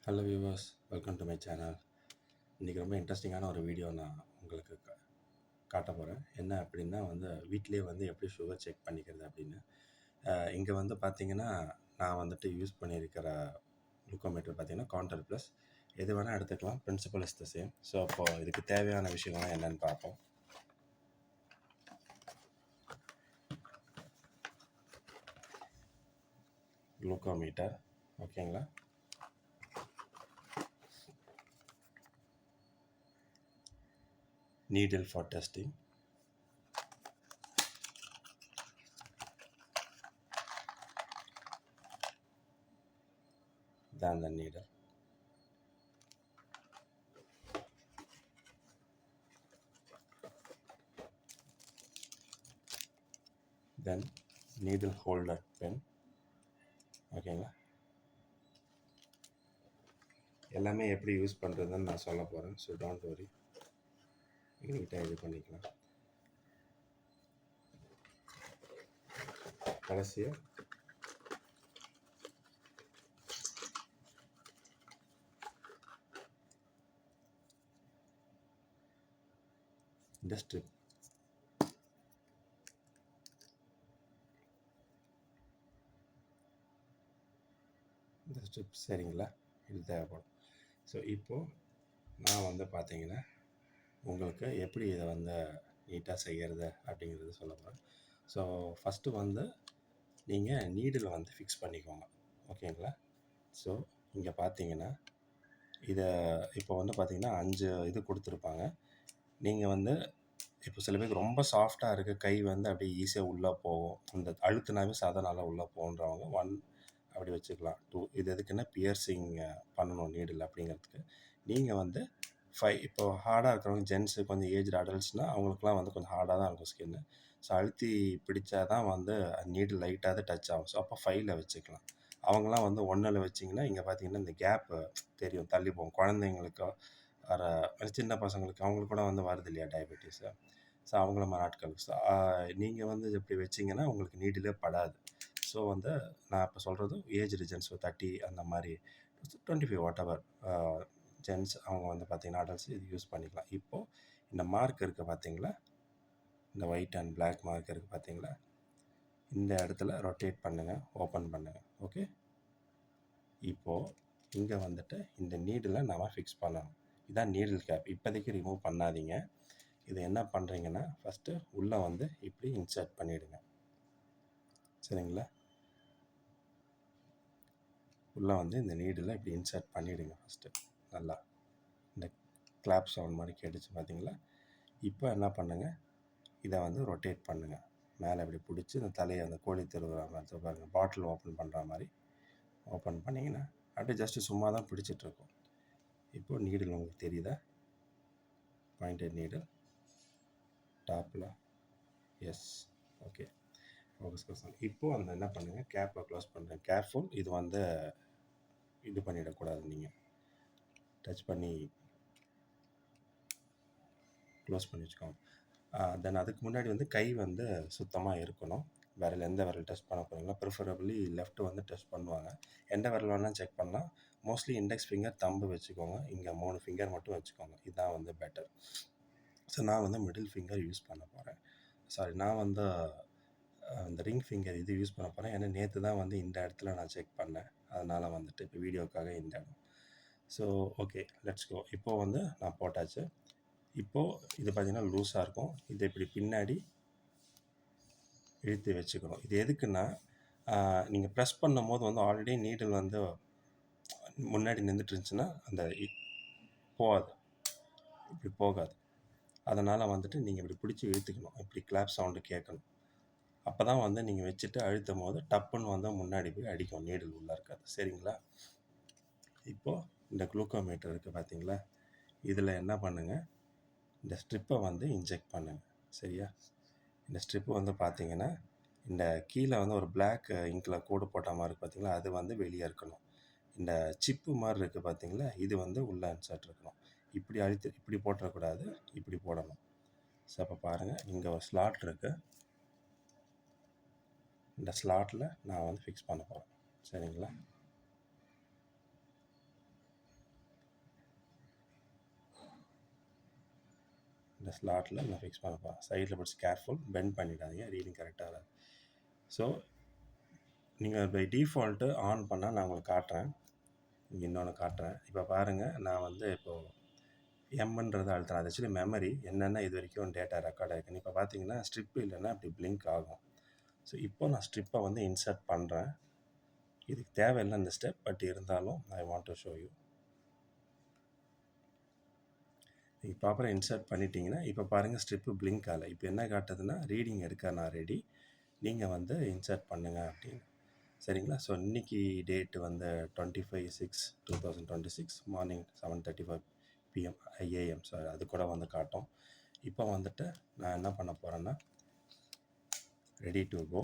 Hello viewers, welcome to my channel. இன்றைக்கி ரொம்ப இன்ட்ரெஸ்டிங்கான ஒரு வீடியோ நான் உங்களுக்கு காட்ட போகிறேன். என்ன அப்படின்னா வீட்டிலேயே எப்படி சுகர் செக் பண்ணிக்கிறது அப்படின்னு. இங்கே பார்த்தீங்கன்னா, நான் யூஸ் பண்ணியிருக்கிற குளுக்கோமீட்டர் பார்த்தீங்கன்னா கவுண்டர் ப்ளஸ். எது வேணால் எடுத்துக்கலாம், principle is the same. So அப்போது இதுக்கு தேவையான விஷயங்கள்லாம் என்னென்னு பார்ப்போம். குளுக்கோமீட்டர், ஓகேங்களா. Needle for testing, then the needle, then needle holder pen, ஓகேங்களா. எல்லாமே எப்படி யூஸ் பண்ணுறதுன்னு நான் சொல்ல போகிறேன். ஸோ டோன்ட் வரி, நீட்டாக இது பண்ணிக்கலாம். கடைசியாக இந்த ஸ்ட்ரிப், சரிங்களா, இது தேவைப்படும். ஸோ இப்போது நான் பார்த்தீங்கன்னா உங்களுக்கு எப்படி இதை நீட்டாக செய்கிறது அப்படிங்கிறது சொல்ல போகிறேன். ஸோ ஃபஸ்ட்டு நீங்கள் நீடில் ஃபிக்ஸ் பண்ணிக்கோங்க, ஓகேங்களா. ஸோ இங்கே பார்த்தீங்கன்னா இதை இப்போ பார்த்தீங்கன்னா 5 இது கொடுத்துருப்பாங்க. நீங்கள் இப்போ சில பேருக்கு ரொம்ப சாஃப்டாக இருக்குது, கை அப்படியே ஈஸியாக உள்ளே போகும், அந்த அழுத்தினாவே சாதனால உள்ளே போன்றவங்க 1 அப்படி வச்சுக்கலாம். 2 இது எதுக்குன்னா பியர்சிங் பண்ணணும் நீடில் அப்படிங்கிறதுக்கு. நீங்கள் 5 இப்போ ஹார்டாக இருக்கிறவங்க ஜென்ஸு, கொஞ்சம் ஏஜ்டு அடல்ட்ஸ்னால் அவங்களுக்குலாம் கொஞ்சம் ஹார்டாக தான் இருக்கும் ஸ்கின்னு. ஸோ அழுத்தி பிடிச்சா தான் நீடில் லைட்டாக தான் டச் ஆகும். ஸோ அப்போ 5ல் வச்சுக்கலாம். அவங்களாம் 1ல் வச்சிங்கன்னா இங்கே பார்த்தீங்கன்னா இந்த கேப்பு தெரியும், தள்ளி போகும். குழந்தைங்களுக்கு வர சின்ன பசங்களுக்கு அவங்களுக்கு கூட வருது இல்லையா டயபெட்டிஸு. ஸோ அவங்கள மாதிரி ஆட்களுக்கு. ஸோ நீங்கள் இப்படி வச்சிங்கன்னா உங்களுக்கு நீடிலே படாது. ஸோ நான் இப்போ சொல்கிறது ஏஜ் ஜென்ஸ் 30 அந்த மாதிரி 25 வாட் எவர் ஜென்ஸ் அவங்க பார்த்தீங்கன்னா அடல்ட்ஸ் இது யூஸ் பண்ணிக்கலாம். இப்போது இந்த மார்க் இருக்குது பார்த்தீங்களா, இந்த ஒயிட் அண்ட் பிளாக் மார்க் இருக்குது பார்த்தீங்களா, இந்த இடத்துல ரொட்டேட் பண்ணுங்கள், ஓப்பன் பண்ணுங்கள். ஓகே, இப்போது இங்கே இந்த நீடில் நாம் ஃபிக்ஸ் பண்ணணும். இதான் நீடில் கேப். இப்போதைக்கு ரிமூவ் பண்ணாதீங்க. இதை என்ன பண்ணுறீங்கன்னா ஃபஸ்ட்டு உள்ளே இப்படி இன்சர்ட் பண்ணிவிடுங்க, சரிங்களா. உள்ளே இந்த நீடில் இப்படி இன்சர்ட் பண்ணிவிடுங்க ஃபஸ்ட்டு. நல்லா இந்த கிளாப் சவுண்ட் மாதிரி கேட்டுச்சு பார்த்தீங்களா. இப்போ என்ன பண்ணுங்கள், இதை ரொட்டேட் பண்ணுங்கள். மேலே இப்படி பிடிச்சி இந்த தலையை அந்த கோழி திருவுற மாதிரி பாருங்கள், பாட்டில் ஓப்பன் பண்ணுற மாதிரி ஓப்பன் பண்ணிங்கன்னா அப்படியே ஜஸ்ட்டு சும்மா தான் பிடிச்சிட்ருக்கோம். இப்போது நீடில் உங்களுக்கு தெரியுதா, பாயிண்டட் நீடில் டாப்பில். Yes, okay, focus question. இப்போது என்ன பண்ணுங்கள், கேப்பை க்ளோஸ் பண்ணுறேன். கேர்ஃபுல், இது இது பண்ணிடக்கூடாது, நீங்கள் டச் பண்ணி க்ளோஸ் பண்ணி வச்சுக்கோங்க. தென் அதுக்கு முன்னாடி கை சுத்தமாக இருக்கணும். விரல் எந்த விரல் டெஸ்ட் பண்ண போகிறீங்களோ ப்ரிஃபரபிளி லெஃப்ட்டு டெஸ்ட் பண்ணுவாங்க. எந்த விரல் வேணால் செக் பண்ணலாம். மோஸ்ட்லி இண்டெக்ஸ் ஃபிங்கர், தம்பு வச்சுக்கோங்க. இங்கே 3 ஃபிங்கர் மட்டும் வச்சுக்கோங்க, இதுதான் பெட்டர். ஸோ நான் மிடில் ஃபிங்கர் யூஸ் பண்ண போகிறேன். சாரி, நான் இந்த ரிங் ஃபிங்கர் இது யூஸ் பண்ண போகிறேன். ஏன்னா நேற்று தான் இந்த இடத்துல நான் செக் பண்ணேன். அதனால் இப்போ வீடியோக்காக இந்த இடம். So okay, let's go. இப்போது நான் போட்டாச்சு. இப்போது இது பார்த்திங்கன்னா லூஸாக இருக்கும். இதை இப்படி பின்னாடி இழுத்து வச்சுக்கணும். இது எதுக்குன்னா நீங்கள் ப்ரெஸ் பண்ணும் போது ஆல்ரெடி நீடில் முன்னாடி நின்றுட்டு இருந்துச்சுன்னா அந்த போகாது, இப்படி போகாது. அதனால் நீங்கள் இப்படி பிடிச்சி இழுத்துக்கணும். இப்படி கிளாப் சவுண்டு கேட்கணும். அப்போ தான் நீங்கள் வச்சுட்டு அழுத்தும் போது டப்புன்னு முன்னாடி போய் அடிக்கும், நீடில் உள்ளே இருக்காது, சரிங்களா. இப்போது இந்த குளுக்கோமீட்டர் இருக்குது பார்த்தீங்களா, இதில் என்ன பண்ணுங்கள், இந்த ஸ்ட்ரிப்பை இன்ஜெக்ட் பண்ணுங்கள், சரியா. இந்த ஸ்ட்ரிப்பு பார்த்தீங்கன்னா இந்த கீழே ஒரு பிளாக் இங்கில் கோடு போட்ட மாதிரி இருக்குது பார்த்தீங்களா, அது வெளியே இருக்கணும். இந்த சிப்பு மாதிரி இருக்குது பார்த்தீங்களா, இது உள்ளே இன்சர்ட் இருக்கணும். இப்படி இப்படி போட்டுறக்கூடாது, இப்படி போடணும். ஸோ அப்போ பாருங்கள், இங்கே ஒரு ஸ்லாட் இருக்குது. இந்த ஸ்லாட்டில் நான் ஃபிக்ஸ் பண்ண போகிறேன், சரிங்களா. இந்த ஸ்லாட்டில் நான் ஃபிக்ஸ் பண்ண போகிறேன். சைடில் பிடிச்சி கேர்ஃபுல், பெண்ட் பண்ணிடாதீங்க, ரீடிங் கரெக்டாக வராது. ஸோ நீங்கள் பை டிஃபால்ட்டு ஆன் பண்ணால் நான் உங்களுக்கு காட்டுறேன். இங்கே இன்னொன்று காட்டுறேன். இப்போ பாருங்கள், நான் வந்து இப்போது எம்ன்றதை அழுத்துறேன். அது ஆக்சுவலி மெமரி என்னென்ன இது வரைக்கும் டேட்டா ரெக்கார்ட் ஆகிருக்குன்னு. இப்போ பார்த்தீங்கன்னா ஸ்ட்ரிப் இல்லைன்னா அப்படி பிளிங்க் ஆகும். ஸோ இப்போ நான் ஸ்ட்ரிப்பை வந்து இன்சர்ட் பண்ணுறேன். இதுக்கு தேவையில்லை இந்த ஸ்டெப், பட் இருந்தாலும் I want to show you. நீங்கள் ப்ராப்பராக இன்சர்ட் பண்ணிட்டீங்கன்னா இப்போ பாருங்கள் ஸ்ட்ரிப்பு பிளிங்க் ஆகலை. இப்போ என்ன காட்டுதுன்னா ரீடிங் எடுக்க நான் ரெடி, நீங்கள் வந்து இன்சர்ட் பண்ணுங்கள் அப்படின்னு. சரிங்களா? ஸோ இன்றைக்கி டேட்டு வந்து 25/6/2026 மார்னிங் 7:35 PM AM. சாரி, அது கூட வந்து காட்டும். இப்போ வந்துட்டு நான் என்ன பண்ண போகிறேன்னா ரெடி டு கோ.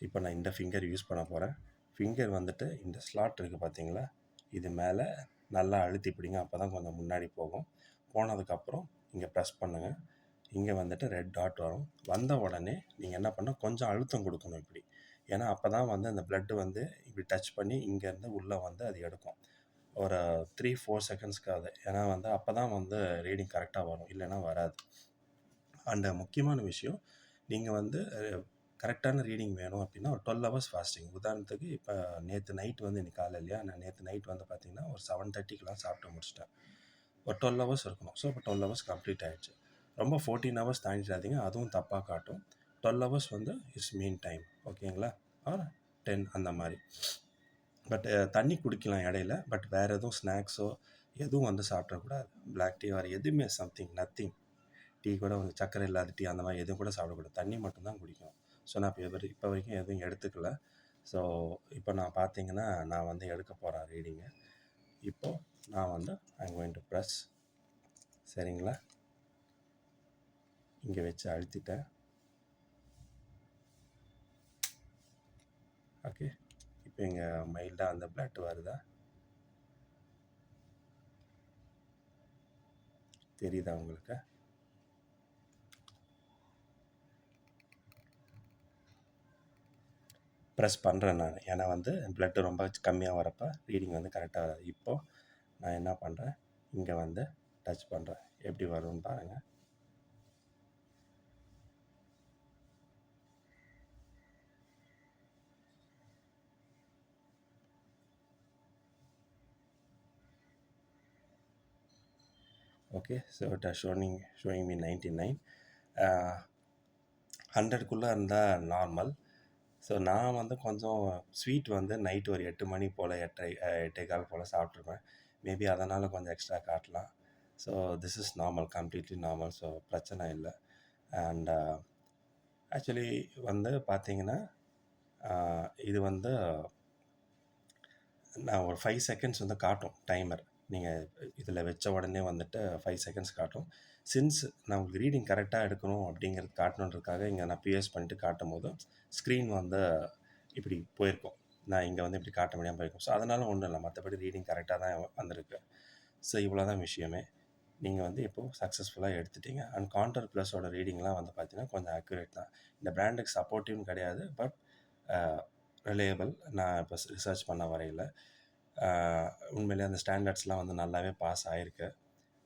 இப்போ நான் இந்த ஃபிங்கர் யூஸ் பண்ண போகிறேன். ஃபிங்கர் வந்துட்டு இந்த ஸ்லாட் இருக்குது பார்த்தீங்களா, இது மேலே நல்லா அழுத்தி பிடிங்க, அப்போ தான் கொஞ்சம் முன்னாடி போகும். போனதுக்கப்புறம் இங்கே ப்ரெஸ் பண்ணுங்கள். இங்கே வந்துட்டு ரெட் டாட் வரும். வந்த உடனே நீங்கள் என்ன பண்ணால் கொஞ்சம் அழுத்தம் கொடுக்கணும் இப்படி. ஏன்னா அப்போ தான் வந்து அந்த பிளட்டு வந்து இப்படி டச் பண்ணி இங்கேருந்து உள்ளே வந்து அது எடுக்கும். ஒரு 3-4 செகண்ட்ஸ்க்காக. ஏன்னா வந்து அப்போ தான் வந்து ரீடிங் கரெக்டாக வரும், இல்லைன்னா வராது. அண்ட் முக்கியமான விஷயம், நீங்கள் வந்து கரெக்டான ரீடிங் வேணும் அப்படின்னா ஒரு 12 ஹவர்ஸ் ஃபாஸ்டிங். உதாரணத்துக்கு இப்போ நேற்று நைட் வந்து இன்றைக்கி காலை இல்லையா, நான் நேற்று நைட் வந்து பார்த்திங்கன்னா ஒரு 7:30க்கெலாம் சாப்பிட்டு முடிச்சிட்டேன். ஒரு 12 ஹவர்ஸ் இருக்கணும். ஸோ இப்போ 12 ஹவர்ஸ் கம்ப்ளீட் ஆகிடுச்சு. ரொம்ப 14 ஹவர்ஸ் தாண்டிடாதீங்க, அதுவும் தப்பாக காட்டும். 12 ஹவர்ஸ் வந்து இட்ஸ் மீன் டைம், ஓகேங்களா? ஆர் 10 அந்த மாதிரி. பட் தண்ணி குடிக்கலாம் இடையில, பட் வேறு எதுவும் ஸ்நாக்ஸோ எதுவும் வந்து சாப்பிடக்கூடாது. பிளாக் டீ வேறு எதுவுமே, சம்திங் நத்திங். டீ கூட வந்து சர்க்கரை இல்லாத டீ அந்த மாதிரி எதுவும் கூட சாப்பிடக்கூடாது. தண்ணி மட்டும்தான் குடிக்கணும். ஸோ நான் இப்போ வரைக்கும் எதுவும் எடுத்துக்கல. ஸோ இப்போ நான் பார்த்தீங்கன்னா நான் வந்து எடுக்க போகிறேன் ரீடிங்கு. இப்போது நான் வந்து ஐம் கோயிங் டு ப்ரெஸ். சரிங்களா? இங்கே வச்சு அழுத்திட்டேன். ஓகே, இப்போ இங்கே மைல்டாக அந்த பிளட் வருதா, தெரியுதா உங்களுக்கு? ப்ரெஸ் பண்ணுறேன் நான், ஏன்னா வந்து பிளட்டு ரொம்ப கம்மியாக வரப்போ ரீடிங் வந்து கரெக்டாக வராது. இப்போது நான் என்ன பண்ணுறேன், இங்கே வந்து டச் பண்ணுறேன், எப்படி வரும்னு பாருங்கள். Okay, so it are showing me 99. 100க்குள்ளே இருந்தால் நார்மல். ஸோ நான் வந்து கொஞ்சம் ஸ்வீட் வந்து நைட்டு ஒரு 8 மணி போல் 8:15 போல் சாப்பிட்ருப்பேன். மேபி அதனால் கொஞ்சம் எக்ஸ்ட்ரா காட்டலாம். So this is normal, completely normal. So பிரச்சனை இல்லை. அண்ட் ஆக்சுவலி வந்து பார்த்தீங்கன்னா இது வந்து நான் ஒரு 5 செகண்ட்ஸ் வந்து காட்டும் டைமர். நீங்கள் இதில் வச்ச உடனே வந்துட்டு 5 செகண்ட்ஸ் காட்டும். சின்ஸ் நான் உங்களுக்கு ரீடிங் கரெக்டாக எடுக்கணும் அப்படிங்கிறது காட்டணுன்றதுக்காக இங்கே நான் பிஎஸ் பண்ணிட்டு காட்டும் போது ஸ்க்ரீன் வந்து இப்படி போயிருக்கும். நான் இங்கே வந்து இப்படி காட்ட முடியாமல் போயிருக்கும். ஸோ அதனால் ஒன்றும் இல்லை, மற்றபடி ரீடிங் கரெக்டாக தான் வந்திருக்கு. ஸோ இவ்வளோ தான் விஷயமே. நீங்கள் வந்து இப்போது சக்ஸஸ்ஃபுல்லாக எடுத்துட்டீங்க. அண்ட் கான்டர் ப்ளஸோட ரீடிங்லாம் வந்து பார்த்தீங்கன்னா கொஞ்சம் அக்யூரேட் தான். இந்த பிராண்டுக்கு சப்போர்ட்டிவ்னு கிடையாது, பட் ரிலையபிள். நான் இப்போ ரிசர்ச் பண்ண வரையில் உண்மையிலே அந்த ஸ்டாண்டர்ட்ஸ்லாம் வந்து நல்லாவே பாஸ் ஆகிருக்கு,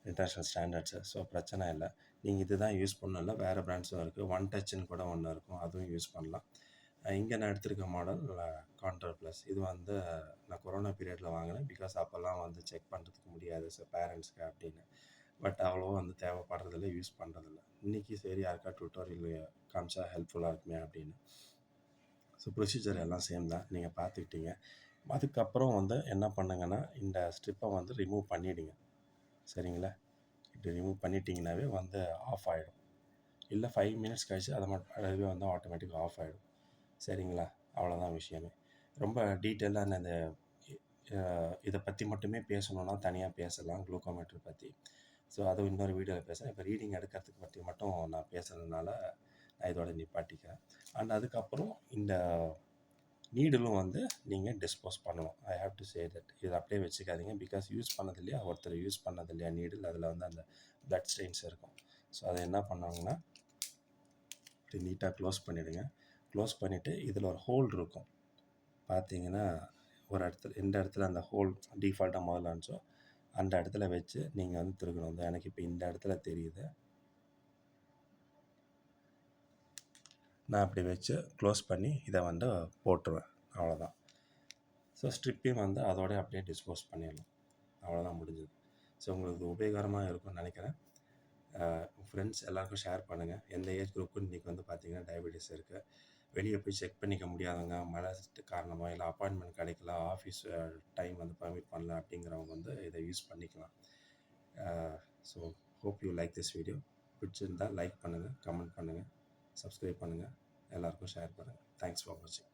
இன்டர்நேஷ்னல் ஸ்டாண்டர்ட்ஸு. ஸோ பிரச்சனை இல்லை. நீங்கள் இது தான் யூஸ் பண்ணல, வேறு பிராண்ட்ஸும் இருக்குது. ஒன் டச்சுன்னு கூட ஒன்று இருக்கும், அதுவும் யூஸ் பண்ணலாம். இங்கே நான் எடுத்திருக்க மாடல் கான்டர் ப்ளஸ். இது வந்து நான் கொரோனா பீரியடில் வாங்கினேன். பிகாஸ் அப்போல்லாம் வந்து செக் பண்ணுறதுக்கு முடியாது ஸோ பேரண்ட்ஸ்க்கு அப்படின்னு. பட் அவ்வளோவா வந்து தேவைப்படுறதில்ல, யூஸ் பண்ணுறதில்ல. இன்றைக்கி சரி யாருக்கா டுட்டோரியல் காமிச்சா ஹெல்ப்ஃபுல்லாக இருக்குமே அப்படின்னு. ஸோ ப்ரொசீஜர் எல்லாம் சேம் தான், நீங்கள் பார்த்துக்கிட்டீங்க. அதுக்கப்புறம் வந்து என்ன பண்ணுங்கன்னா இந்த ஸ்ட்ரிப்பை வந்து ரிமூவ் பண்ணிவிடுங்க. சரிங்களா? இப்படி ரிமூவ் பண்ணிட்டீங்கன்னாவே வந்து ஆஃப் ஆகிடும். இல்லை 5 மினிட்ஸ் கழிச்சு அதுவே வந்து ஆட்டோமேட்டிக் ஆஃப் ஆகிடும். சரிங்களா? அவ்வளோதான் விஷயமே. ரொம்ப டீட்டெயிலாக இந்த இதை பற்றி மட்டுமே பேசணுன்னா தனியாக பேசலாம், குளுக்கோமீட்டர் பற்றி. ஸோ அதுவும் இன்னொரு வீடியோவில் பேசுகிறேன். இப்போ ரீடிங் எடுக்கிறதுக்கு பற்றி மட்டும் நான் பேசுகிறதுனால நான் இதோட நிப்பாட்டிக்கிறேன். அண்ட் அதுக்கப்புறம் இந்த நீடலும் வந்து நீங்கள் டிஸ்போஸ் பண்ணணும். I have to say that. இதை அப்படியே வச்சுக்காதீங்க, பிகாஸ் யூஸ் பண்ணது இல்லையா, ஒருத்தர் யூஸ் பண்ணது இல்லையா நீடில், அதில் வந்து அந்த பிளட் ஸ்டெயின்ஸ் இருக்கும். ஸோ அதை என்ன பண்ணாங்கன்னா இப்படி நீட்டாக க்ளோஸ் பண்ணிவிடுங்க. க்ளோஸ் பண்ணிவிட்டு இதில் ஒரு ஹோல் இருக்கும் பார்த்தீங்கன்னா, ஒரு இடத்துல எந்த இடத்துல அந்த ஹோல் டிஃபால்ட்டாக முதல்ல இருந்துச்சோ அந்த இடத்துல வச்சு நீங்கள் வந்து திருகணும். எனக்கு இப்போ இந்த இடத்துல தெரியுது. நான் அப்படி வச்சு க்ளோஸ் பண்ணி இதை வந்து போட்டுருவேன். அவ்வளோதான். ஸோ ஸ்ட்ரிப்பையும் வந்து அதோடய அப்படியே டிஸ்போஸ் பண்ணிடலாம். அவ்வளோதான் முடிஞ்சது. ஸோ உங்களுக்கு இது உபயோகரமாக இருக்கும்னு நினைக்கிறேன். உங்கள் ஃப்ரெண்ட்ஸ் எல்லாருக்கும் ஷேர் பண்ணுங்கள். எந்த ஏஜ் குரூப்புன்னு இன்றைக்கி வந்து பார்த்திங்கன்னா டயபெட்டிஸ் இருக்குது, வெளியே போய் செக் பண்ணிக்க முடியாதவங்க, மழை காரணமாக இல்லை அப்பாயின்மெண்ட் கிடைக்கல, ஆஃபீஸ் டைம் வந்து பர்மிட் பண்ணல அப்படிங்கிறவங்க வந்து இதை யூஸ் பண்ணிக்கலாம். So hope you like this video. பிடிச்சிருந்தால் லைக் பண்ணுங்கள், கமெண்ட் பண்ணுங்கள், சப்ஸ்கிரைப் பண்ணுங்கள், எல்லாருக்கும் ஷேர் பண்ணுங்கள். தேங்க்ஸ் ஃபார் வாட்சிங்.